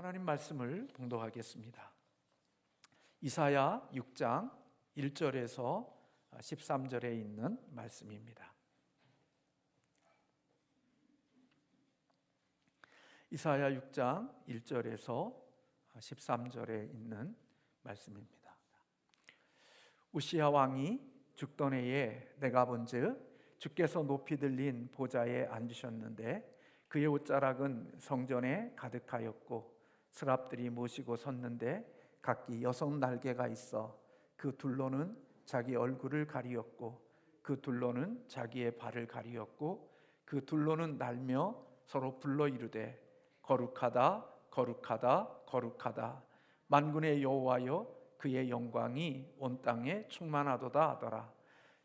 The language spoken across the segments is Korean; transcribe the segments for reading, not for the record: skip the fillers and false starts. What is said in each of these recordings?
하나님 말씀을 봉독하겠습니다. 이사야 6장 1절에서 13절에 있는 말씀입니다. 이사야 6장 1절에서 13절에 있는 말씀입니다. 우시야 왕이 죽던 해에 내가 본즉 주께서 높이 들린 보좌에 앉으셨는데 그의 옷자락은 성전에 가득하였고 스랍들이 모시고 섰는데 각기 6날개가 있어 그 둘로는 자기 얼굴을 가리었고 그 둘로는 자기의 발을 가리었고 그 둘로는 날며 서로 불러 이르되 거룩하다 거룩하다 거룩하다 만군의 여호와여 그의 영광이 온 땅에 충만하도다 하더라.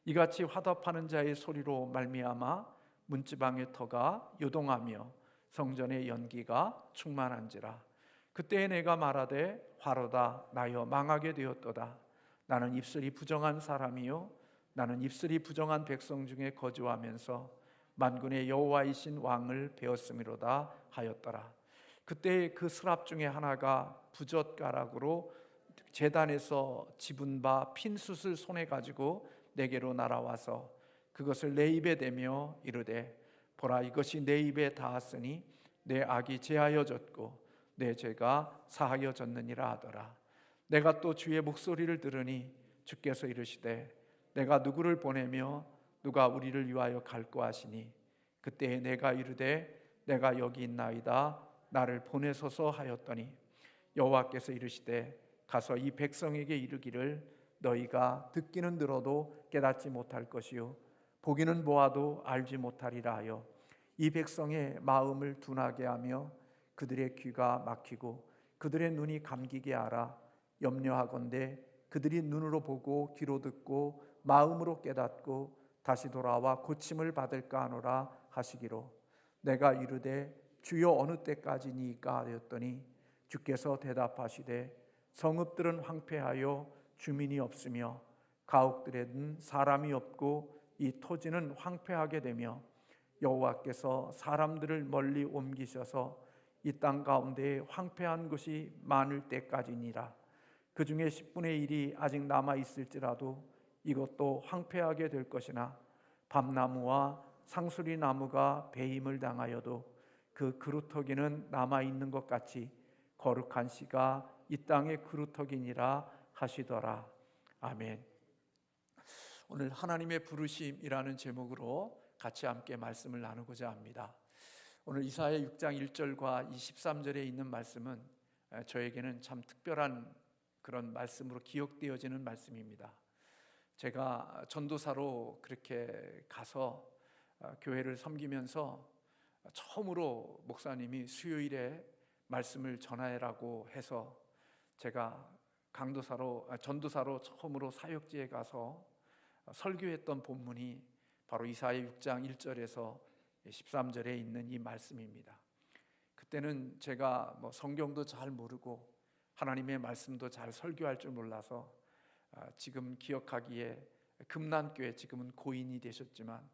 이같이 화답하는 자의 소리로 말미암아 문지방의 터가 요동하며 성전의 연기가 충만한지라. 그때에 내가 말하되 화로다 나여 망하게 되었도다. 나는 입술이 부정한 사람이요 나는 입술이 부정한 백성 중에 거주하면서 만군의 여호와이신 왕을 배웠음이로다 하였더라. 그때 그 스랍 중에 하나가 부젓가락으로 제단에서 집은 바 핀 숯을 손에 가지고 내게로 날아와서 그것을 내 입에 대며 이르되 보라 이것이 내 입에 닿았으니 내 악이 제하여졌고 내 죄가 사하여졌느니라 하더라. 내가 또 주의 목소리를 들으니 주께서 이르시되 내가 누구를 보내며 누가 우리를 위하여 갈고 하시니 그때에 내가 이르되 내가 여기 있나이다 나를 보내소서 하였더니 여호와께서 이르시되 가서 이 백성에게 이르기를 너희가 듣기는 들어도 깨닫지 못할 것이요 보기는 보아도 알지 못하리라 하여 이 백성의 마음을 둔하게 하며 그들의 귀가 막히고 그들의 눈이 감기게 하라. 염려하건대 그들이 눈으로 보고 귀로 듣고 마음으로 깨닫고 다시 돌아와 고침을 받을까 하노라 하시기로. 내가 이르되 주여 어느 때까지니까 하였더니 주께서 대답하시되 성읍들은 황폐하여 주민이 없으며 가옥들에는 사람이 없고 이 토지는 황폐하게 되며 여호와께서 사람들을 멀리 옮기셔서 이 땅 가운데 황폐한 것이 많을 때까지니라. 그 중에 10분의 1이 아직 남아 있을지라도 이것도 황폐하게 될 것이나 밤나무와 상수리 나무가 배임을 당하여도 그 그루터기는 남아 있는 것 같이 거룩한 씨가 이 땅의 그루터기니라 하시더라. 아멘. 오늘 하나님의 부르심이라는 제목으로 같이 함께 말씀을 나누고자 합니다. 오늘 이사야 6장 1절과 23절에 있는 말씀은 저에게는 참 특별한 그런 말씀으로 기억되어지는 말씀입니다. 제가 전도사로 그렇게 가서 교회를 섬기면서 처음으로 목사님이 수요일에 말씀을 전하라고 해서 제가 전도사로 처음으로 사역지에 가서 설교했던 본문이 바로 이사야 6장 1절에서 13절에 있는 이 말씀입니다. 그때는 제가 성경도 잘 모르고 하나님의 말씀도 잘 설교할 줄 몰라서 지금 기억하기에 금난교회 지금은 고인이 되셨지만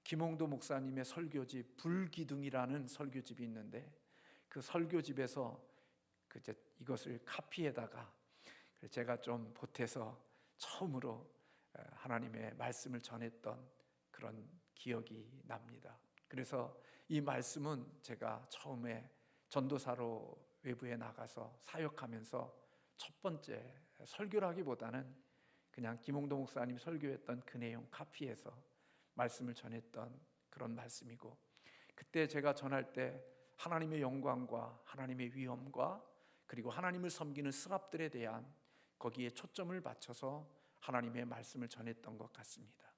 김홍도 목사님의 설교집 불기둥이라는 설교집이 있는데 그 설교집에서 이것을 카피에다가 제가 좀 보태서 처음으로 하나님의 말씀을 전했던 그런 기억이 납니다. 그래서 이 말씀은 제가 처음에 전도사로 외부에 나가서 사역하면서 첫 번째 설교라기보다는 그냥 김홍도 목사님 설교했던 그 내용 카피해서 말씀을 전했던 그런 말씀이고, 그때 제가 전할 때 하나님의 영광과 하나님의 위엄과 그리고 하나님을 섬기는 스랍들에 대한 거기에 초점을 맞춰서 하나님의 말씀을 전했던 것 같습니다.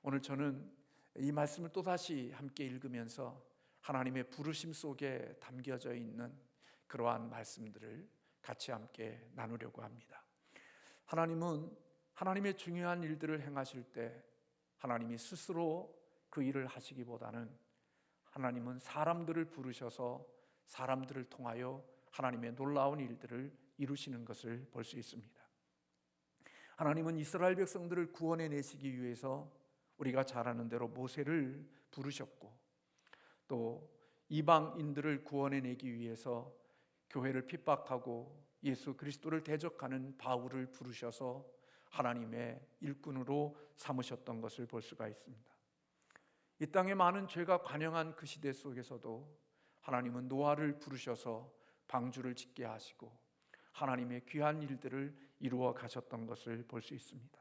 오늘 저는 이 말씀을 또다시 함께 읽으면서 하나님의 부르심 속에 담겨져 있는 그러한 말씀들을 같이 함께 나누려고 합니다. 하나님은 하나님의 중요한 일들을 행하실 때 하나님이 스스로 그 일을 하시기보다는 하나님은 사람들을 부르셔서 사람들을 통하여 하나님의 놀라운 일들을 이루시는 것을 볼 수 있습니다. 하나님은 이스라엘 백성들을 구원해 내시기 위해서 우리가 잘 아는 대로 모세를 부르셨고, 또 이방인들을 구원해 내기 위해서 교회를 핍박하고 예수 그리스도를 대적하는 바울을 부르셔서 하나님의 일꾼으로 삼으셨던 것을 볼 수가 있습니다. 이 땅에 많은 죄가 관영한 그 시대 속에서도 하나님은 노아를 부르셔서 방주를 짓게 하시고 하나님의 귀한 일들을 이루어 가셨던 것을 볼 수 있습니다.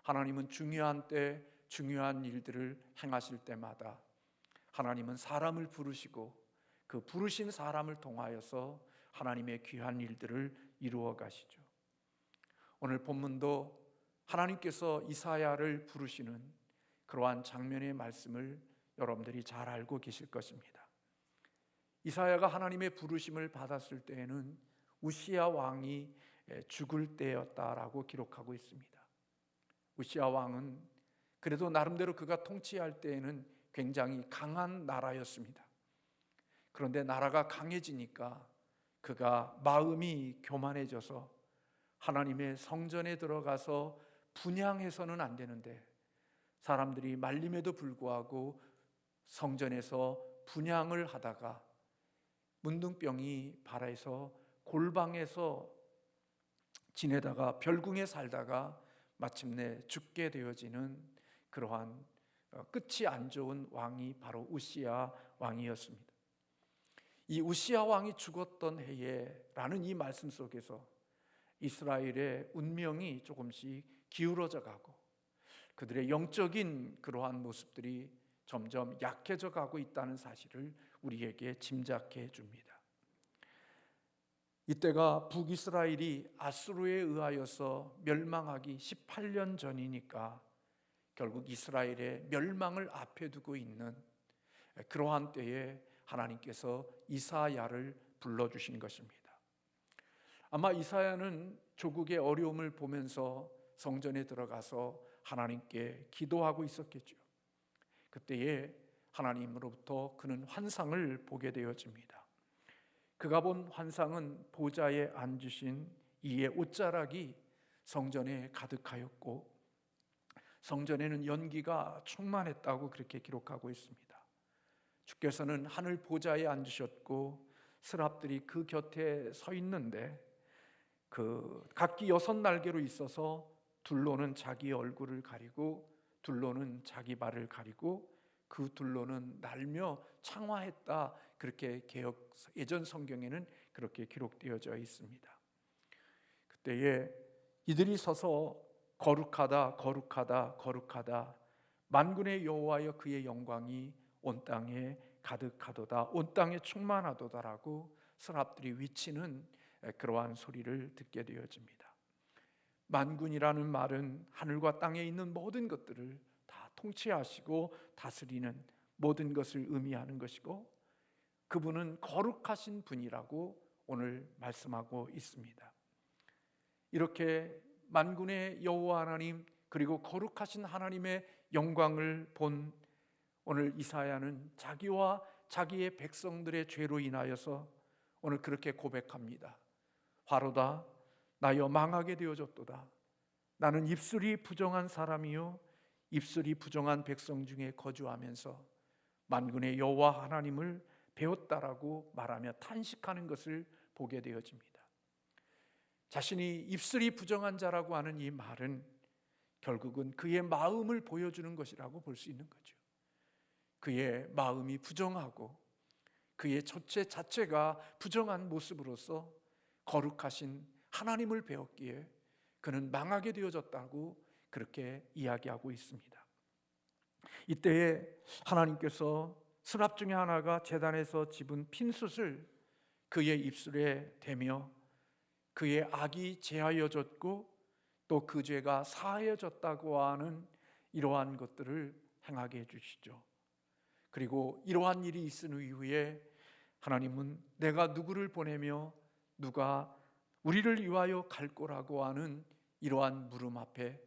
하나님은 중요한 때 중요한 일들을 행하실 때마다 하나님은 사람을 부르시고 그 부르신 사람을 통하여서 하나님의 귀한 일들을 이루어 가시죠. 오늘 본문도 하나님께서 이사야를 부르시는 그러한 장면의 말씀을 여러분들이 잘 알고 계실 것입니다. 이사야가 하나님의 부르심을 받았을 때에는 우시야 왕이 죽을 때였다라고 기록하고 있습니다. 우시야 왕은 그래도 나름대로 그가 통치할 때에는 굉장히 강한 나라였습니다. 그런데 나라가 강해지니까 그가 마음이 교만해져서 하나님의 성전에 들어가서 분향해서는 안 되는데 사람들이 말림에도 불구하고 성전에서 분향을 하다가 문둥병이 발해서 골방에서 지내다가 별궁에 살다가 마침내 죽게 되어지는 그러한 끝이 안 좋은 왕이 바로 우시야 왕이었습니다. 이 우시야 왕이 죽었던 해에라는 이 말씀 속에서 이스라엘의 운명이 조금씩 기울어져 가고 그들의 영적인 그러한 모습들이 점점 약해져 가고 있다는 사실을 우리에게 짐작해 줍니다. 이때가 북이스라엘이 아수르에 의하여서 멸망하기 18년 전이니까 결국 이스라엘의 멸망을 앞에 두고 있는 그러한 때에 하나님께서 이사야를 불러주신 것입니다. 아마 이사야는 조국의 어려움을 보면서 성전에 들어가서 하나님께 기도하고 있었겠죠. 그때에 하나님으로부터 그는 환상을 보게 되어집니다. 그가 본 환상은 보좌에 앉으신 이의 옷자락이 성전에 가득하였고 성전에는 연기가 충만했다고 그렇게 기록하고 있습니다. 주께서는 하늘 보좌에 앉으셨고 스랍들이 그 곁에 서 있는데 그 각기 6날개로 있어서 둘로는 자기 얼굴을 가리고 둘로는 자기 발을 가리고 그 둘로는 날며 창화했다. 그렇게 예전 성경에는 그렇게 기록되어져 있습니다. 그때에 이들이 서서 거룩하다 거룩하다 거룩하다 만군의 여호와여 그의 영광이 온 땅에 가득하도다 온 땅에 충만하도다라고 스랍들이 외치는 그러한 소리를 듣게 되어집니다. 만군이라는 말은 하늘과 땅에 있는 모든 것들을 다 통치하시고 다스리는 모든 것을 의미하는 것이고 그분은 거룩하신 분이라고 오늘 말씀하고 있습니다. 이렇게 만군의 여호와 하나님 그리고 거룩하신 하나님의 영광을 본 오늘 이사야는 자기와 자기의 백성들의 죄로 인하여서 오늘 그렇게 고백합니다. 화로다 나여 망하게 되어졌도다. 나는 입술이 부정한 사람이요 입술이 부정한 백성 중에 거주하면서 만군의 여호와 하나님을 배웠다라고 말하며 탄식하는 것을 보게 되어집니다. 자신이 입술이 부정한 자라고 하는 이 말은 결국은 그의 마음을 보여주는 것이라고 볼 수 있는 거죠. 그의 마음이 부정하고 그의 처체 자체가 부정한 모습으로서 거룩하신 하나님을 배웠기에 그는 망하게 되어졌다고 그렇게 이야기하고 있습니다. 이때에 하나님께서 수납 중에 하나가 제단에서 집은 핀숯을 그의 입술에 대며 그의 악이 제하여졌고 또 그 죄가 사하여졌다고 하는 이러한 것들을 행하게 해주시죠. 그리고 이러한 일이 있은 이후에 하나님은 내가 누구를 보내며 누가 우리를 위하여 갈 거라고 하는 이러한 물음 앞에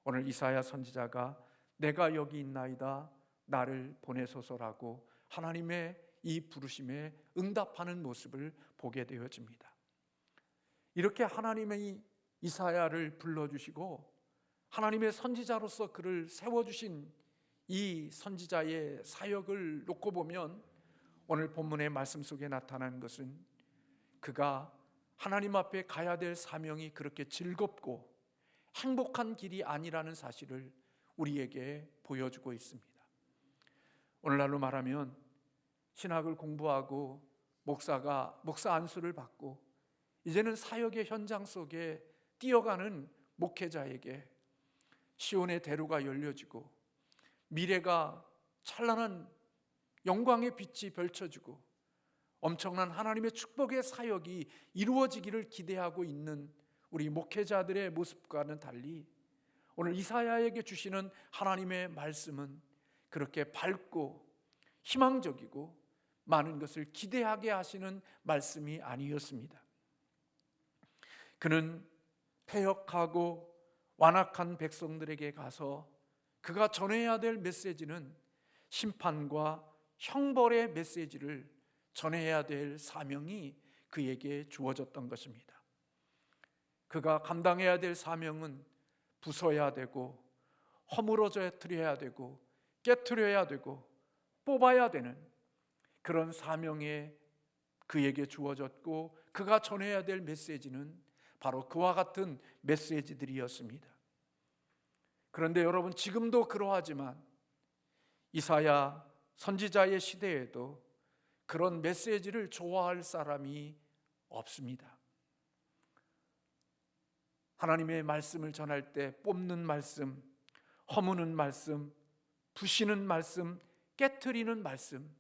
오늘 이사야 선지자가 내가 여기 있나이다 나를 보내소서라고 하나님의 이 부르심에 응답하는 모습을 보게 되어집니다. 이렇게 하나님의 이사야를 불러주시고 하나님의 선지자로서 그를 세워주신 이 선지자의 사역을 놓고 보면 오늘 본문의 말씀 속에 나타난 것은 그가 하나님 앞에 가야 될 사명이 그렇게 즐겁고 행복한 길이 아니라는 사실을 우리에게 보여주고 있습니다. 오늘날로 말하면 신학을 공부하고 목사 안수를 받고 이제는 사역의 현장 속에 뛰어가는 목회자에게 시온의 대로가 열려지고 미래가 찬란한 영광의 빛이 펼쳐지고 엄청난 하나님의 축복의 사역이 이루어지기를 기대하고 있는 우리 목회자들의 모습과는 달리 오늘 이사야에게 주시는 하나님의 말씀은 그렇게 밝고 희망적이고 많은 것을 기대하게 하시는 말씀이 아니었습니다. 그는 패역하고 완악한 백성들에게 가서 그가 전해야 될 메시지는 심판과 형벌의 메시지를 전해야 될 사명이 그에게 주어졌던 것입니다. 그가 감당해야 될 사명은 부숴야 되고 허물어져야 되고 깨트려야 되고 뽑아야 되는 그런 사명에 그에게 주어졌고 그가 전해야 될 메시지는 바로 그와 같은 메시지들이었습니다. 그런데 여러분, 지금도 그러하지만 이사야 선지자의 시대에도 그런 메시지를 좋아할 사람이 없습니다. 하나님의 말씀을 전할 때 뽑는 말씀, 허무는 말씀, 부시는 말씀, 깨트리는 말씀,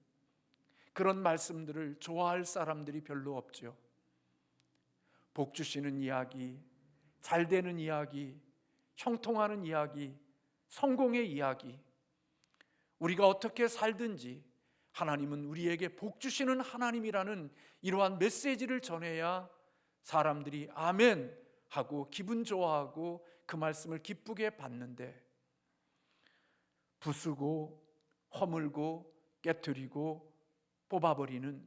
그런 말씀들을 좋아할 사람들이 별로 없죠. 복 주시는 이야기, 잘 되는 이야기, 형통하는 이야기, 성공의 이야기, 우리가 어떻게 살든지 하나님은 우리에게 복 주시는 하나님이라는 이러한 메시지를 전해야 사람들이 아멘 하고 기분 좋아하고 그 말씀을 기쁘게 받는데, 부수고 허물고 깨트리고 뽑아버리는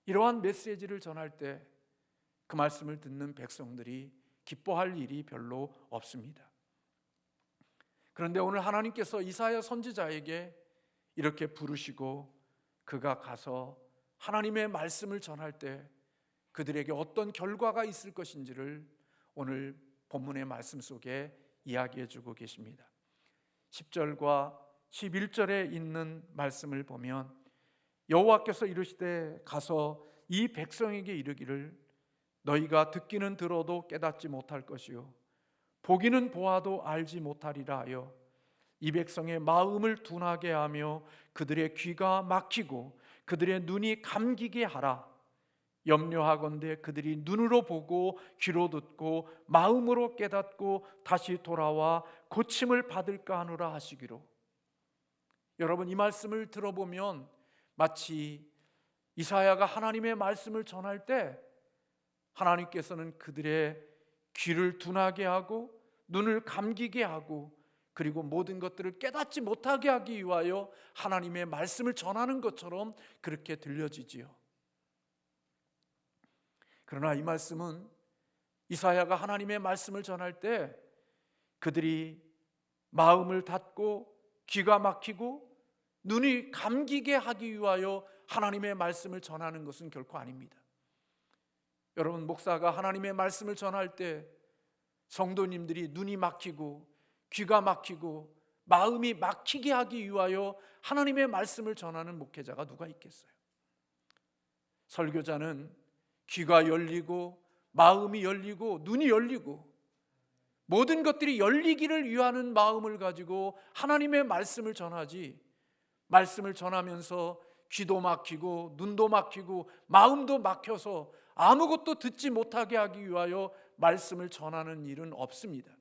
이러한 메시지를 전할 때 그 말씀을 듣는 백성들이 기뻐할 일이 별로 없습니다. 그런데 오늘 하나님께서 이사야 선지자에게 이렇게 부르시고 그가 가서 하나님의 말씀을 전할 때 그들에게 어떤 결과가 있을 것인지를 오늘 본문의 말씀 속에 이야기해 주고 계십니다. 10절과 11절에 있는 말씀을 보면 여호와께서 이르시되 가서 이 백성에게 이르기를 너희가 듣기는 들어도 깨닫지 못할 것이요 보기는 보아도 알지 못하리라 하여 이 백성의 마음을 둔하게 하며 그들의 귀가 막히고 그들의 눈이 감기게 하라. 염려하건대 그들이 눈으로 보고 귀로 듣고 마음으로 깨닫고 다시 돌아와 고침을 받을까 하노라 하시기로. 여러분, 이 말씀을 들어보면 마치 이사야가 하나님의 말씀을 전할 때 하나님께서는 그들의 귀를 둔하게 하고 눈을 감기게 하고 그리고 모든 것들을 깨닫지 못하게 하기 위하여 하나님의 말씀을 전하는 것처럼 그렇게 들려지지요. 그러나 이 말씀은 이사야가 하나님의 말씀을 전할 때 그들이 마음을 닫고 귀가 막히고 눈이 감기게 하기 위하여 하나님의 말씀을 전하는 것은 결코 아닙니다. 여러분, 목사가 하나님의 말씀을 전할 때 성도님들이 눈이 막히고 귀가 막히고 마음이 막히게 하기 위하여 하나님의 말씀을 전하는 목회자가 누가 있겠어요? 설교자는 귀가 열리고 마음이 열리고 눈이 열리고 모든 것들이 열리기를 위하는 마음을 가지고 하나님의 말씀을 전하지, 말씀을 전하면서 귀도 막히고 눈도 막히고 마음도 막혀서 아무것도 듣지 못하게 하기 위하여 말씀을 전하는 일은 없습니다.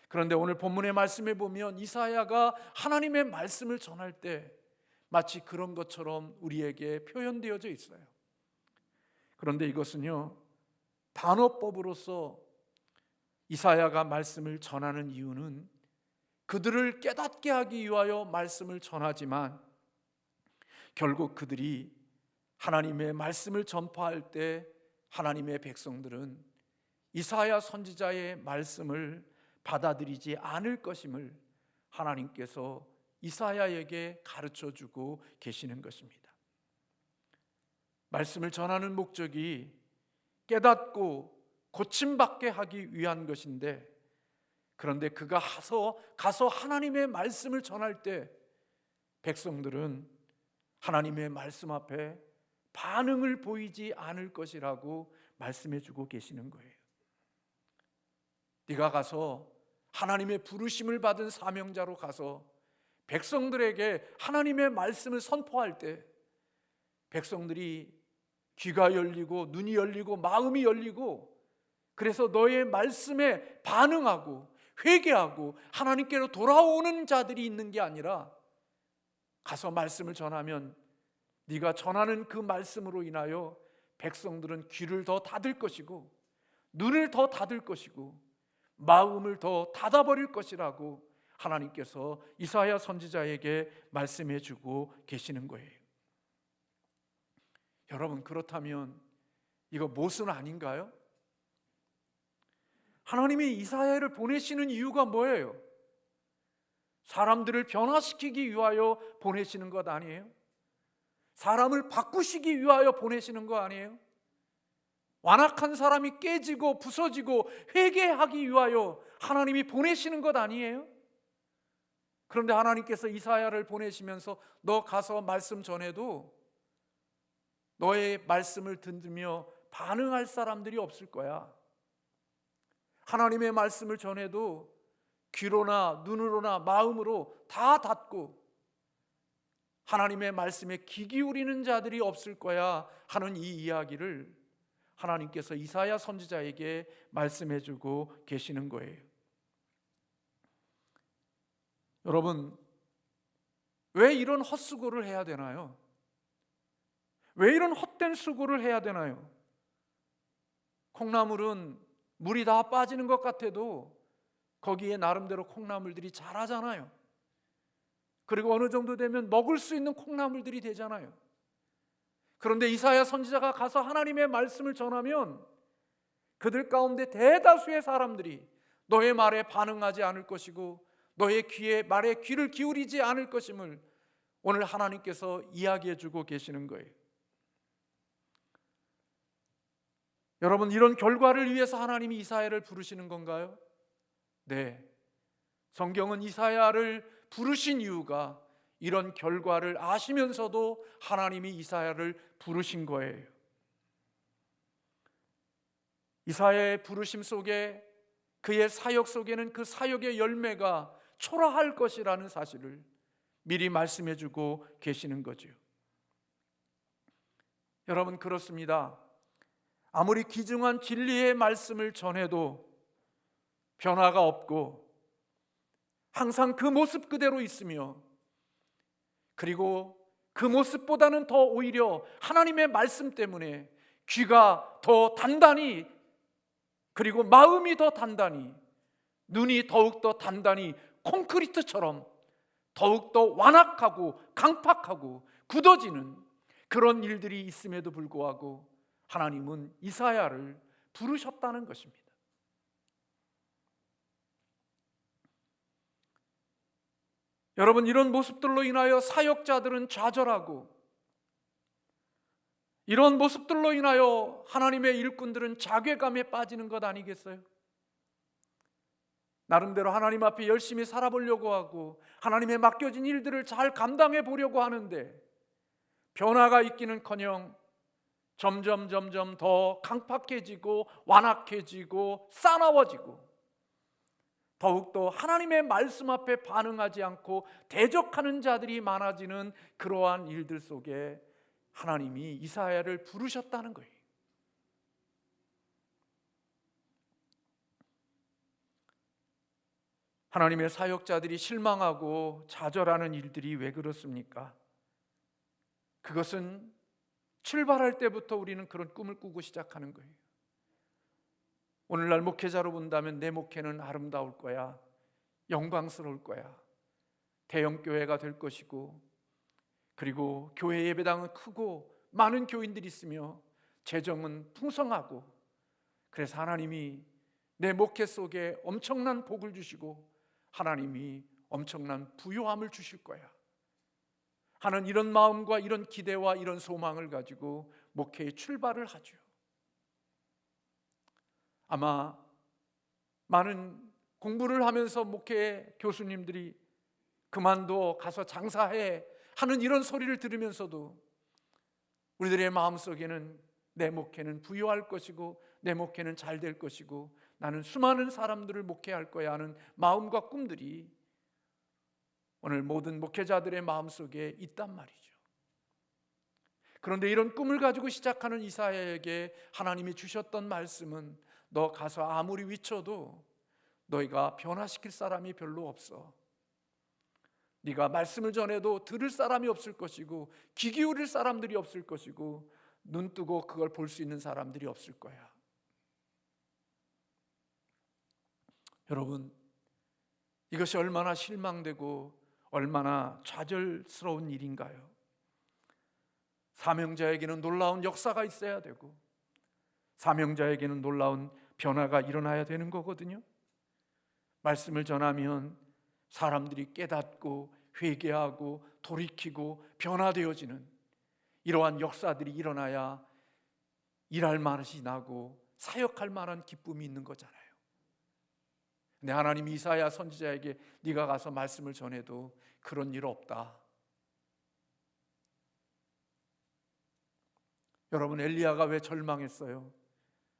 그런데 오늘 본문의 말씀에 보면 이사야가 하나님의 말씀을 전할 때 마치 그런 것처럼 우리에게 표현되어져 있어요. 그런데 이것은요, 단어법으로서 이사야가 말씀을 전하는 이유는 그들을 깨닫게 하기 위하여 말씀을 전하지만 결국 그들이 하나님의 말씀을 전파할 때 하나님의 백성들은 이사야 선지자의 말씀을 받아들이지 않을 것임을 하나님께서 이사야에게 가르쳐주고 계시는 것입니다. 말씀을 전하는 목적이 깨닫고 고침받게 하기 위한 것인데, 그런데 그가 가서 하나님의 말씀을 전할 때 백성들은 하나님의 말씀 앞에 반응을 보이지 않을 것이라고 말씀해 주고 계시는 거예요. 네가 가서 하나님의 부르심을 받은 사명자로 가서 백성들에게 하나님의 말씀을 선포할 때 백성들이 귀가 열리고 눈이 열리고 마음이 열리고, 그래서 너의 말씀에 반응하고 회개하고 하나님께로 돌아오는 자들이 있는 게 아니라, 가서 말씀을 전하면 네가 전하는 그 말씀으로 인하여 백성들은 귀를 더 닫을 것이고 눈을 더 닫을 것이고 마음을 더 닫아버릴 것이라고 하나님께서 이사야 선지자에게 말씀해 주고 계시는 거예요. 여러분, 그렇다면 이거 모순 아닌가요? 하나님이 이사야를 보내시는 이유가 뭐예요? 사람들을 변화시키기 위하여 보내시는 것 아니에요? 사람을 바꾸시기 위하여 보내시는 거 아니에요? 완악한 사람이 깨지고 부서지고 회개하기 위하여 하나님이 보내시는 것 아니에요? 그런데 하나님께서 이사야를 보내시면서 너 가서 말씀 전해도 너의 말씀을 듣으며 반응할 사람들이 없을 거야. 하나님의 말씀을 전해도 귀로나 눈으로나 마음으로 다 닫고 하나님의 말씀에 귀 기울이는 자들이 없을 거야 하는 이 이야기를 하나님께서 이사야 선지자에게 말씀해 주고 계시는 거예요. 여러분, 왜 이런 헛수고를 해야 되나요? 왜 이런 헛된 수고를 해야 되나요? 콩나물은 물이 다 빠지는 것 같아도 거기에 나름대로 콩나물들이 자라잖아요. 그리고 어느 정도 되면 먹을 수 있는 콩나물들이 되잖아요. 그런데 이사야 선지자가 가서 하나님의 말씀을 전하면 그들 가운데 대다수의 사람들이 너의 말에 반응하지 않을 것이고 너의 말에 귀를 기울이지 않을 것임을 오늘 하나님께서 이야기해 주고 계시는 거예요. 여러분, 이런 결과를 위해서 하나님이 이사야를 부르시는 건가요? 네. 성경은 이사야를 부르신 이유가 이런 결과를 아시면서도 하나님이 이사야를 부르신 거예요. 이사야의 부르심 속에, 그의 사역 속에는 그 사역의 열매가 초라할 것이라는 사실을 미리 말씀해 주고 계시는 거죠. 여러분, 그렇습니다. 아무리 귀중한 진리의 말씀을 전해도 변화가 없고 항상 그 모습 그대로 있으며, 그리고 그 모습보다는 더 오히려 하나님의 말씀 때문에 귀가 더 단단히, 그리고 마음이 더 단단히, 눈이 더욱더 단단히 콘크리트처럼 더욱더 완악하고 강팍하고 굳어지는 그런 일들이 있음에도 불구하고 하나님은 이사야를 부르셨다는 것입니다. 여러분, 이런 모습들로 인하여 사역자들은 좌절하고, 이런 모습들로 인하여 하나님의 일꾼들은 자괴감에 빠지는 것 아니겠어요? 나름대로 하나님 앞에 열심히 살아보려고 하고 하나님의 맡겨진 일들을 잘 감당해 보려고 하는데 변화가 있기는커녕 점점 더 강팍해지고 완악해지고 싸나워지고, 더욱더 하나님의 말씀 앞에 반응하지 않고 대적하는 자들이 많아지는 그러한 일들 속에 하나님이 이사야를 부르셨다는 거예요. 하나님의 사역자들이 실망하고 좌절하는 일들이 왜 그렇습니까? 그것은 출발할 때부터 우리는 그런 꿈을 꾸고 시작하는 거예요. 오늘날 목회자로 본다면 내 목회는 아름다울 거야, 영광스러울 거야, 대형교회가 될 것이고, 그리고 교회 예배당은 크고 많은 교인들이 있으며 재정은 풍성하고, 그래서 하나님이 내 목회 속에 엄청난 복을 주시고 하나님이 엄청난 부요함을 주실 거야 하는 이런 마음과 이런 기대와 이런 소망을 가지고 목회의 출발을 하죠. 아마 많은 공부를 하면서 목회 교수님들이 그만둬 가서 장사해 하는 이런 소리를 들으면서도 우리들의 마음속에는 내 목회는 부유할 것이고 내 목회는 잘 될 것이고 나는 수많은 사람들을 목회할 거야 하는 마음과 꿈들이 오늘 모든 목회자들의 마음속에 있단 말이죠. 그런데 이런 꿈을 가지고 시작하는 이사야에게 하나님이 주셨던 말씀은 너 가서 아무리 위쳐도 너희가 변화시킬 사람이 별로 없어. 네가 말씀을 전해도 들을 사람이 없을 것이고 귀 기울일 사람들이 없을 것이고 눈 뜨고 그걸 볼 수 있는 사람들이 없을 거야. 여러분, 이것이 얼마나 실망되고 얼마나 좌절스러운 일인가요? 사명자에게는 놀라운 역사가 있어야 되고 사명자에게는 놀라운 변화가 일어나야 되는 거거든요. 말씀을 전하면 사람들이 깨닫고 회개하고 돌이키고 변화되어지는 이러한 역사들이 일어나야 일할 맛이 나고 사역할 만한 기쁨이 있는 거잖아요. 근데 하나님이 이사야 선지자에게 네가 가서 말씀을 전해도 그런 일 없다. 여러분, 엘리야가 왜 절망했어요?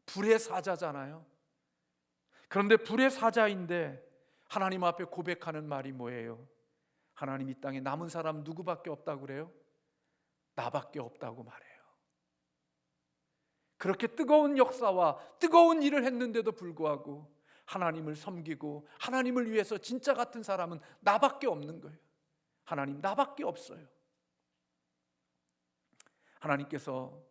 불의 사자잖아요. 그런데 불의 사자인데 하나님 앞에 고백하는 말이 뭐예요? 하나님, 이 땅에 남은 사람 누구밖에 없다고 그래요? 나밖에 없다고 말해요. 그렇게 뜨거운 역사와 뜨거운 일을 했는데도 불구하고 하나님을 섬기고 하나님을 위해서 진짜 같은 사람은 나밖에 없는 거예요. 하나님, 나밖에 없어요. 하나님께서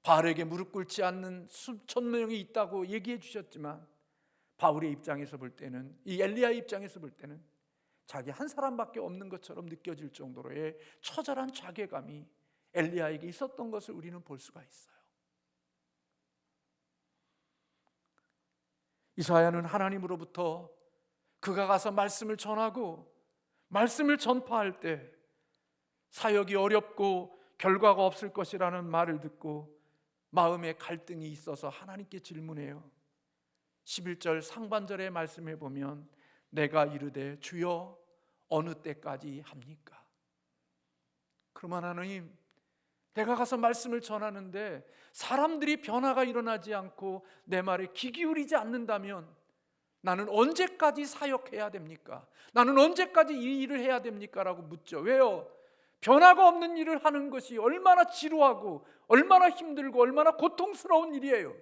바알에게 무릎 꿇지 않는 수천 명이 있다고 얘기해 주셨지만 바울의 입장에서 볼 때는, 이 엘리야의 입장에서 볼 때는 자기 한 사람밖에 없는 것처럼 느껴질 정도로의 처절한 자괴감이 엘리야에게 있었던 것을 우리는 볼 수가 있어요. 이사야는 하나님으로부터 그가 가서 말씀을 전하고 말씀을 전파할 때 사역이 어렵고 결과가 없을 것이라는 말을 듣고 마음에 갈등이 있어서 하나님께 질문해요. 11절 상반절의 말씀에 보면 내가 이르되 주여 어느 때까지 합니까? 그러면 하나님, 내가 가서 말씀을 전하는데 사람들이 변화가 일어나지 않고 내 말에 귀 기울이지 않는다면 나는 언제까지 사역해야 됩니까? 나는 언제까지 이 일을 해야 됩니까? 라고 묻죠. 왜요? 변화가 없는 일을 하는 것이 얼마나 지루하고 얼마나 힘들고 얼마나 고통스러운 일이에요.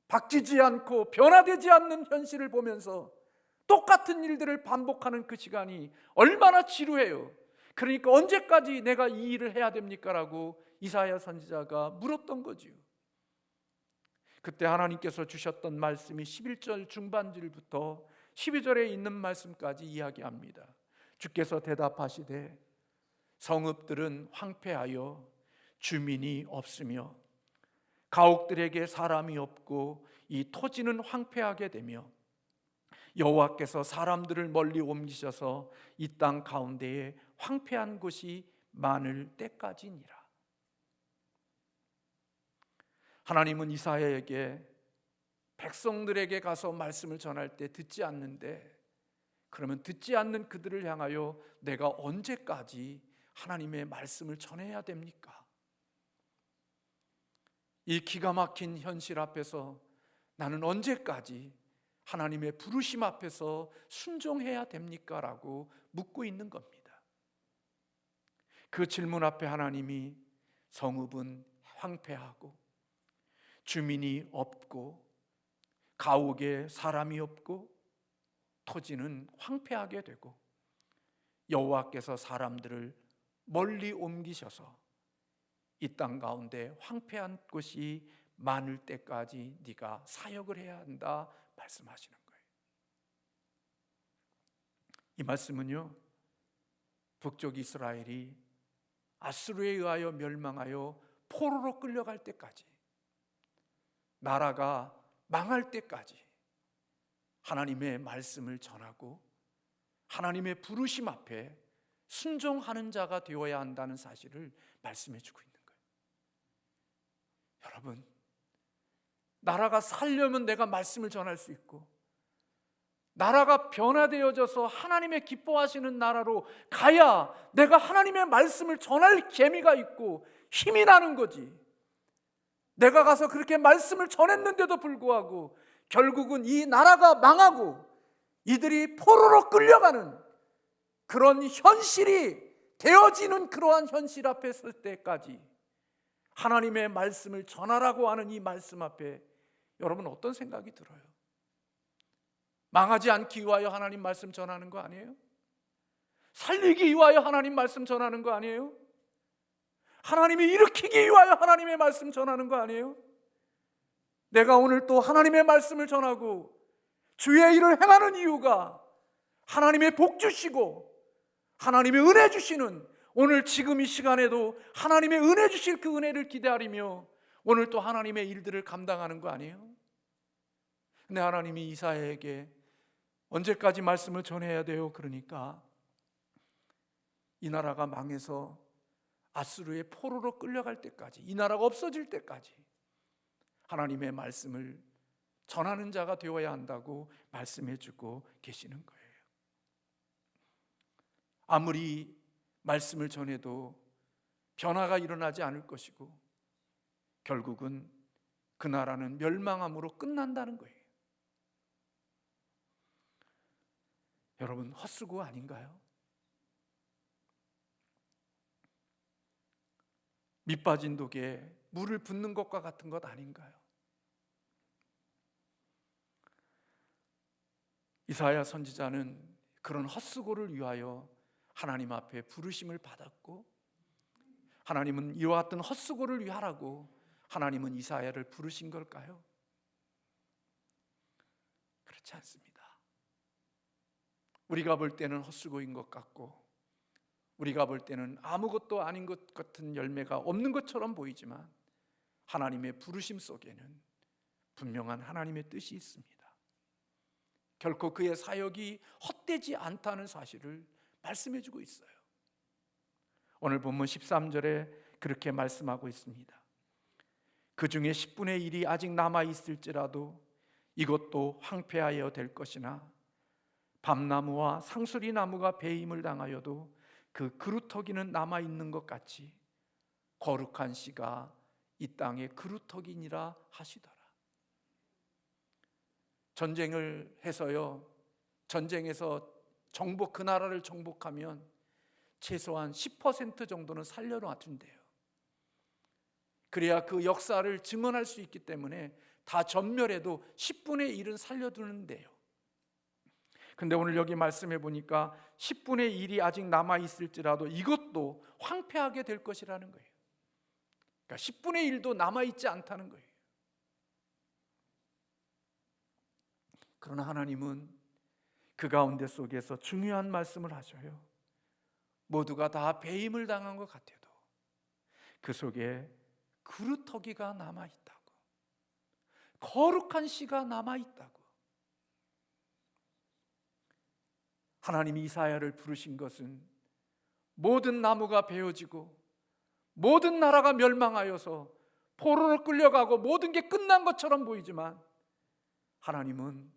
바뀌지 않고 변화되지 않는 현실을 보면서 똑같은 일들을 반복하는 그 시간이 얼마나 지루해요. 그러니까 언제까지 내가 이 일을 해야 됩니까? 라고 이사야 선지자가 물었던 거지요. 그때 하나님께서 주셨던 말씀이 11절 중반절부터 12절에 있는 말씀까지 이야기합니다. 주께서 대답하시되 성읍들은 황폐하여 주민이 없으며 가옥들에게 사람이 없고 이 토지는 황폐하게 되며 여호와께서 사람들을 멀리 옮기셔서 이 땅 가운데에 황폐한 곳이 많을 때까지니라. 하나님은 이사야에게 백성들에게 가서 말씀을 전할 때 듣지 않는데, 그러면 듣지 않는 그들을 향하여 내가 언제까지 하나님의 말씀을 전해야 됩니까? 이 기가 막힌 현실 앞에서 나는 언제까지 하나님의 부르심 앞에서 순종해야 됩니까? 라고 묻고 있는 겁니다. 그 질문 앞에 하나님이 성읍은 황폐하고 주민이 없고 가옥에 사람이 없고 토지는 황폐하게 되고 여호와께서 사람들을 멀리 옮기셔서 이 땅 가운데 황폐한 곳이 많을 때까지 네가 사역을 해야 한다 말씀하시는 거예요. 이 말씀은요, 북쪽 이스라엘이 아수르에 의하여 멸망하여 포로로 끌려갈 때까지, 나라가 망할 때까지 하나님의 말씀을 전하고 하나님의 부르심 앞에 순종하는 자가 되어야 한다는 사실을 말씀해 주고 있는 거예요. 여러분, 나라가 살려면 내가 말씀을 전할 수 있고, 나라가 변화되어져서 하나님의 기뻐하시는 나라로 가야 내가 하나님의 말씀을 전할 재미가 있고 힘이 나는 거지. 내가 가서 그렇게 말씀을 전했는데도 불구하고 결국은 이 나라가 망하고 이들이 포로로 끌려가는 그런 현실이 되어지는 그러한 현실 앞에 설 때까지 하나님의 말씀을 전하라고 하는 이 말씀 앞에 여러분 어떤 생각이 들어요? 망하지 않기 위하여 하나님 말씀 전하는 거 아니에요? 살리기 위하여 하나님 말씀 전하는 거 아니에요? 하나님이 일으키기 위하여 하나님의 말씀 전하는 거 아니에요? 내가 오늘 또 하나님의 말씀을 전하고 주의 일을 행하는 이유가 하나님의 복 주시고 하나님의 은혜 주시는, 오늘 지금 이 시간에도 하나님의 은혜 주실 그 은혜를 기다리며 오늘 또 하나님의 일들을 감당하는 거 아니에요? 근데 하나님이 이사야에게 언제까지 말씀을 전해야 돼요? 그러니까 이 나라가 망해서 아수르의 포로로 끌려갈 때까지, 이 나라가 없어질 때까지 하나님의 말씀을 전하는 자가 되어야 한다고 말씀해 주고 계시는 거예요. 아무리 말씀을 전해도 변화가 일어나지 않을 것이고 결국은 그 나라는 멸망함으로 끝난다는 거예요. 여러분, 헛수고 아닌가요? 밑 빠진 독에 물을 붓는 것과 같은 것 아닌가요? 이사야 선지자는 그런 헛수고를 위하여 하나님 앞에 부르심을 받았고, 하나님은 이와 같은 헛수고를 위하라고 하나님은 이사야를 부르신 걸까요? 그렇지 않습니다. 우리가 볼 때는 헛수고인 것 같고, 우리가 볼 때는 아무것도 아닌 것 같은 열매가 없는 것처럼 보이지만 하나님의 부르심 속에는 분명한 하나님의 뜻이 있습니다. 결코 그의 사역이 헛되지 않다는 사실을 말씀해 주고 있어요. 오늘 본문 13절에 그렇게 말씀하고 있습니다. 그 중에 10분의 1이 아직 남아 있을지라도 이것도 황폐하여 될 것이나 밤나무와 상수리 나무가 배임을 당하여도 그 그루터기는 남아 있는 것 같이 거룩한 씨가 이 땅의 그루터기니라 하시더라. 전쟁을 해서요, 전쟁에서 정복, 그 나라를 정복하면 최소한 10% 정도는 살려놔둔대요. 그래야 그 역사를 증언할 수 있기 때문에 다 전멸해도 10분의 1은 살려두는데요. 근데 오늘 여기 말씀해 보니까 10분의 1이 아직 남아 있을지라도 이것도 황폐하게 될 것이라는 거예요. 그러니까 10분의 1도 남아 있지 않다는 거예요. 그러나 하나님은 그 가운데 속에서 중요한 말씀을 하셔요. 모두가 다 배임을 당한 것 같아도 그 속에 그루터기가 남아 있다고, 거룩한 씨가 남아 있다고. 하나님이 이사야를 부르신 것은 모든 나무가 베어지고 모든 나라가 멸망하여서 포로로 끌려가고 모든 게 끝난 것처럼 보이지만 하나님은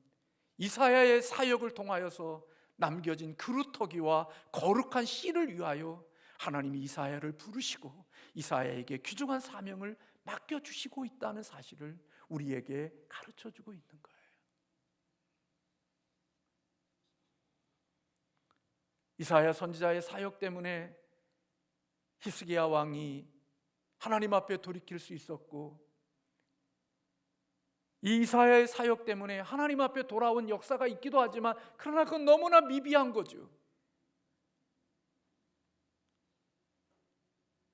이사야의 사역을 통하여서 남겨진 그루터기와 거룩한 씨를 위하여 하나님이 이사야를 부르시고 이사야에게 귀중한 사명을 맡겨주시고 있다는 사실을 우리에게 가르쳐주고 있는 거예요. 이사야 선지자의 사역 때문에 히스기야 왕이 하나님 앞에 돌이킬 수 있었고, 이 이사야의 사역 때문에 하나님 앞에 돌아온 역사가 있기도 하지만 그러나 그건 너무나 미비한 거죠.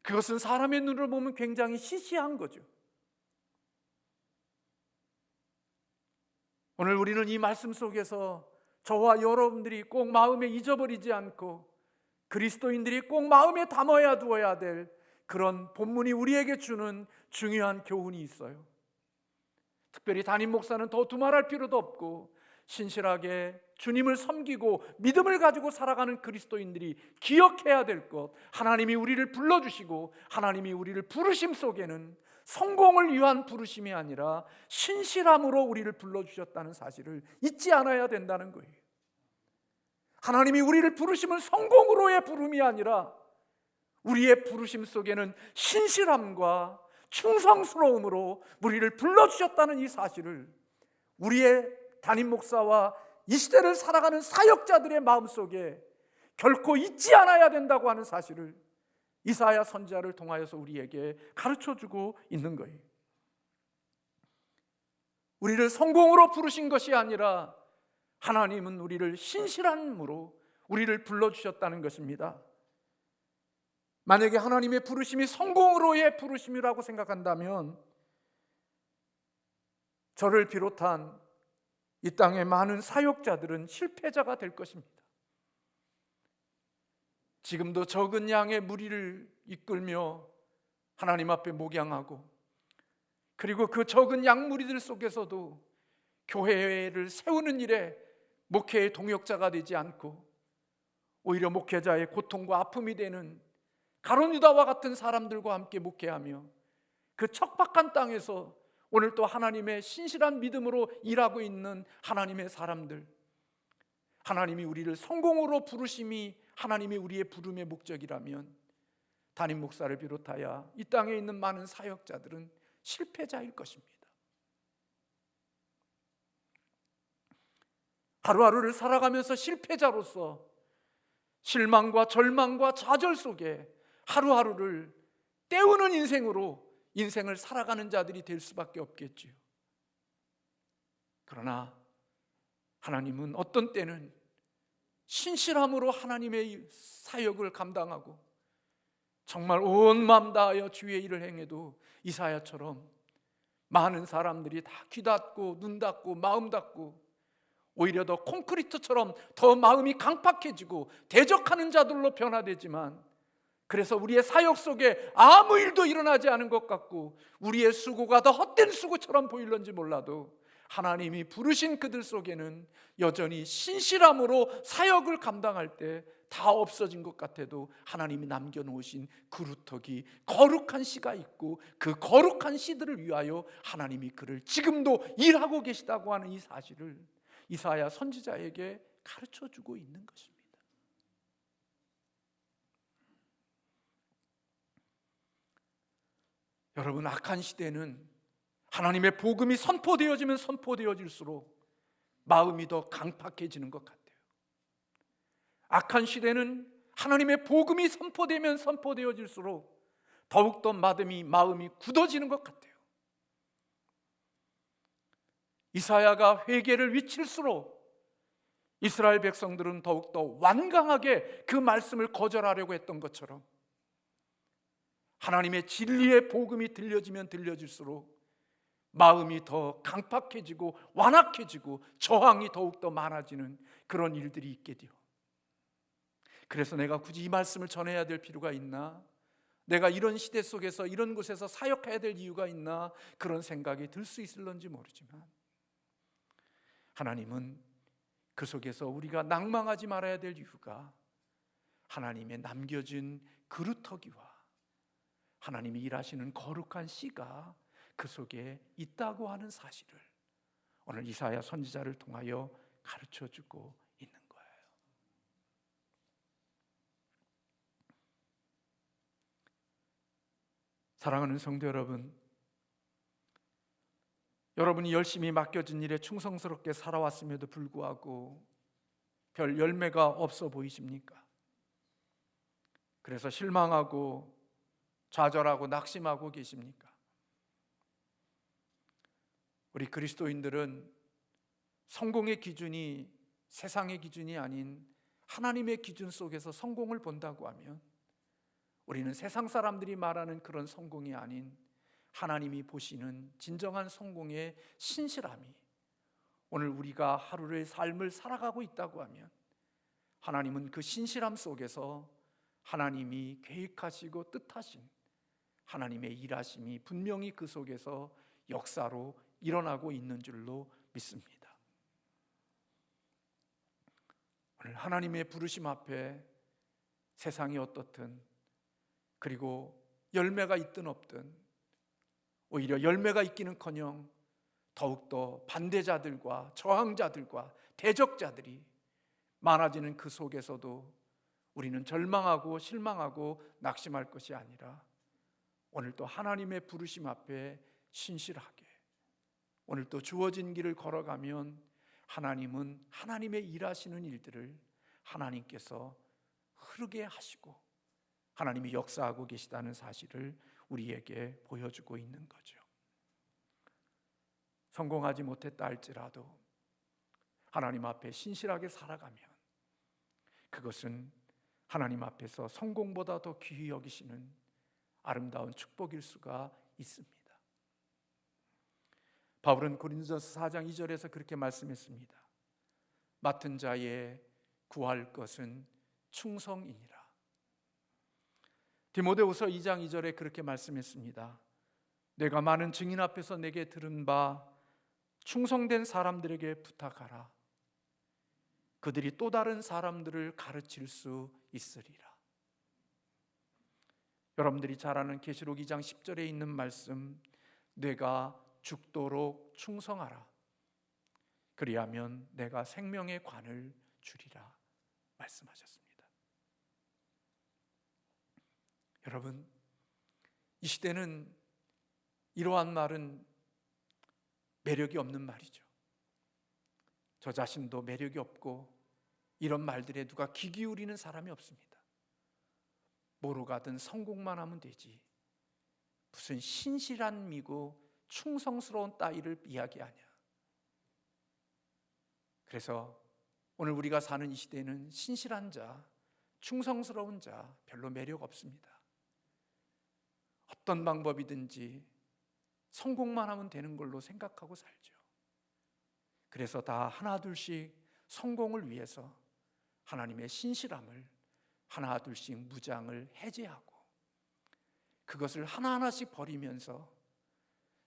그것은 사람의 눈으로 보면 굉장히 시시한 거죠. 오늘 우리는 이 말씀 속에서 저와 여러분들이 꼭 마음에 잊어버리지 않고 그리스도인들이 꼭 마음에 담아야 두어야 될 그런 본문이 우리에게 주는 중요한 교훈이 있어요. 특별히 담임 목사는 더 두말할 필요도 없고 신실하게 주님을 섬기고 믿음을 가지고 살아가는 그리스도인들이 기억해야 될 것, 하나님이 우리를 불러주시고 하나님이 우리를 부르심 속에는 성공을 위한 부르심이 아니라 신실함으로 우리를 불러주셨다는 사실을 잊지 않아야 된다는 거예요. 하나님이 우리를 부르심은 성공으로의 부름이 아니라 우리의 부르심 속에는 신실함과 충성스러움으로 우리를 불러주셨다는 이 사실을 우리의 담임 목사와 이 시대를 살아가는 사역자들의 마음속에 결코 잊지 않아야 된다고 하는 사실을 이사야 선지자를 통하여서 우리에게 가르쳐주고 있는 거예요. 우리를 성공으로 부르신 것이 아니라 하나님은 우리를 신실함으로 우리를 불러주셨다는 것입니다. 만약에 하나님의 부르심이 성공으로의 부르심이라고 생각한다면 저를 비롯한 이 땅의 많은 사역자들은 실패자가 될 것입니다. 지금도 적은 양의 무리를 이끌며 하나님 앞에 목양하고, 그리고 그 적은 양 무리들 속에서도 교회를 세우는 일에 목회의 동역자가 되지 않고 오히려 목회자의 고통과 아픔이 되는 가룟 유다와 같은 사람들과 함께 목회하며 그 척박한 땅에서 오늘 또 하나님의 신실한 믿음으로 일하고 있는 하나님의 사람들, 하나님이 우리를 성공으로 부르심이 하나님이 우리의 부름의 목적이라면 담임 목사를 비롯하여 이 땅에 있는 많은 사역자들은 실패자일 것입니다. 하루하루를 살아가면서 실패자로서 실망과 절망과 좌절 속에 하루하루를 때우는 인생으로 인생을 살아가는 자들이 될 수밖에 없겠지요. 그러나 하나님은 어떤 때는 신실함으로 하나님의 사역을 감당하고 정말 온 마음 다하여 주의 일을 행해도 이사야처럼 많은 사람들이 다 귀 닫고 눈 닫고 마음 닫고 오히려 더 콘크리트처럼 더 마음이 강팍해지고 대적하는 자들로 변화되지만, 그래서 우리의 사역 속에 아무 일도 일어나지 않은 것 같고 우리의 수고가 더 헛된 수고처럼 보일런지 몰라도 하나님이 부르신 그들 속에는 여전히 신실함으로 사역을 감당할 때 다 없어진 것 같아도 하나님이 남겨놓으신 그루터기 거룩한 씨가 있고 그 거룩한 씨들을 위하여 하나님이 그를 지금도 일하고 계시다고 하는 이 사실을 이사야 선지자에게 가르쳐주고 있는 것입니다. 여러분, 악한 시대는 하나님의 복음이 선포되어지면 선포되어질수록 마음이 더 강팍해지는 것 같아요. 악한 시대는 하나님의 복음이 선포되면 선포되어질수록 더욱더 마음이 굳어지는 것 같아요. 이사야가 회개를 외칠수록 이스라엘 백성들은 더욱더 완강하게 그 말씀을 거절하려고 했던 것처럼 하나님의 진리의 복음이 들려지면 들려질수록 마음이 더 강팍해지고 완악해지고 저항이 더욱더 많아지는 그런 일들이 있게 돼요. 그래서 내가 굳이 이 말씀을 전해야 될 필요가 있나? 내가 이런 시대 속에서 이런 곳에서 사역해야 될 이유가 있나? 그런 생각이 들 수 있을런지 모르지만 하나님은 그 속에서 우리가 낭망하지 말아야 될 이유가 하나님의 남겨진 그루터기와 하나님이 일하시는 거룩한 씨가 그 속에 있다고 하는 사실을 오늘 이사야 선지자를 통하여 가르쳐주고 있는 거예요. 사랑하는 성도 여러분, 여러분이 열심히 맡겨진 일에 충성스럽게 살아왔음에도 불구하고 별 열매가 없어 보이십니까? 그래서 실망하고 좌절하고 낙심하고 계십니까? 우리 그리스도인들은 성공의 기준이 세상의 기준이 아닌 하나님의 기준 속에서 성공을 본다고 하면 우리는 세상 사람들이 말하는 그런 성공이 아닌 하나님이 보시는 진정한 성공의 신실함이 오늘 우리가 하루의 삶을 살아가고 있다고 하면 하나님은 그 신실함 속에서 하나님이 계획하시고 뜻하신 하나님의 일하심이 분명히 그 속에서 역사로 일어나고 있는 줄로 믿습니다. 오늘 하나님의 부르심 앞에 세상이 어떻든 그리고 열매가 있든 없든 오히려 열매가 있기는커녕 더욱더 반대자들과 저항자들과 대적자들이 많아지는 그 속에서도 우리는 절망하고 실망하고 낙심할 것이 아니라 오늘 또 하나님의 부르심 앞에 신실하게, 오늘 또 주어진 길을 걸어가면 하나님은 하나님의 일하시는 일들을 하나님께서 흐르게 하시고 하나님이 역사하고 계시다는 사실을 우리에게 보여주고 있는 거죠. 성공하지 못했다 할지라도 하나님 앞에 신실하게 살아가면 그것은 하나님 앞에서 성공보다 더 귀히 여기시는 아름다운 축복일 수가 있습니다. 바울은 고린도전서 4장 2절에서 그렇게 말씀했습니다. 맡은 자의 구할 것은 충성이니라. 디모데후서 2장 2절에 그렇게 말씀했습니다. 내가 많은 증인 앞에서 내게 들은 바 충성된 사람들에게 부탁하라. 그들이 또 다른 사람들을 가르칠 수 있으리라. 여러분들이 잘 아는 계시록 2장 10절에 있는 말씀, 내가 죽도록 충성하라. 그리하면 내가 생명의 관을 주리라 말씀하셨습니다. 여러분, 이 시대는 이러한 말은 매력이 없는 말이죠. 저 자신도 매력이 없고 이런 말들에 누가 귀 기울이는 사람이 없습니다. 뭐로 가든 성공만 하면 되지, 무슨 신실한 미고 충성스러운 따위를 이야기하냐. 그래서 오늘 우리가 사는 이 시대는 신실한 자, 충성스러운 자 별로 매력 없습니다. 어떤 방법이든지 성공만 하면 되는 걸로 생각하고 살죠. 그래서 다 하나둘씩 성공을 위해서 하나님의 신실함을 하나둘씩 무장을 해제하고 그것을 하나하나씩 버리면서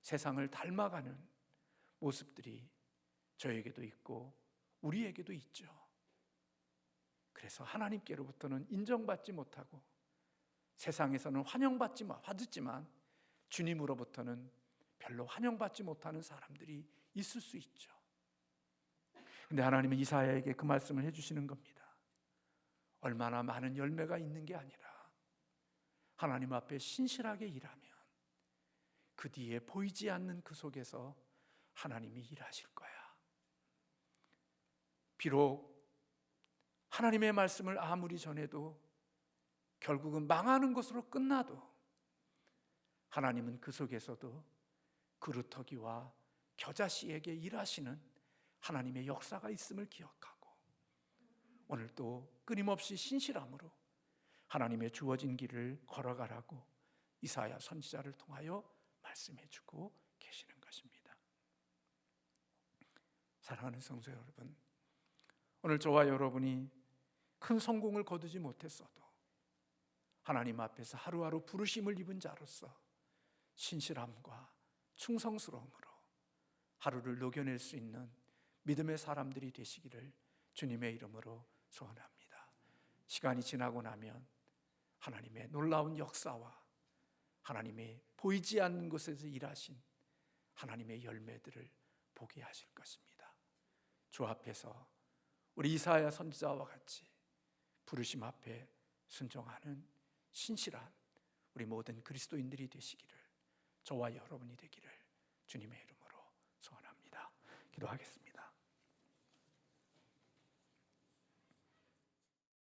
세상을 닮아가는 모습들이 저에게도 있고 우리에게도 있죠. 그래서 하나님께로부터는 인정받지 못하고 세상에서는 받지만 주님으로부터는 별로 환영받지 못하는 사람들이 있을 수 있죠. 근데 하나님은 이사야에게 그 말씀을 해주시는 겁니다. 얼마나 많은 열매가 있는 게 아니라 하나님 앞에 신실하게 일하면 그 뒤에 보이지 않는 그 속에서 하나님이 일하실 거야. 비록 하나님의 말씀을 아무리 전해도 결국은 망하는 것으로 끝나도 하나님은 그 속에서도 그루터기와 겨자씨에게 일하시는 하나님의 역사가 있음을 기억하고 오늘도 끊임없이 신실함으로 하나님의 주어진 길을 걸어가라고 이사야 선지자를 통하여 말씀해주고 계시는 것입니다. 사랑하는 성도 여러분, 오늘 저와 여러분이 큰 성공을 거두지 못했어도 하나님 앞에서 하루하루 부르심을 입은 자로서 신실함과 충성스러움으로 하루를 녹여낼 수 있는 믿음의 사람들이 되시기를 주님의 이름으로 소원합니다. 시간이 지나고 나면 하나님의 놀라운 역사와 하나님의 보이지 않는 곳에서 일하신 하나님의 열매들을 보게 하실 것입니다. 주 앞에서 우리 이사야 선지자와 같이 부르심 앞에 순종하는 신실한 우리 모든 그리스도인들이 되시기를, 저와 여러분이 되기를 주님의 이름으로 소원합니다. 기도하겠습니다.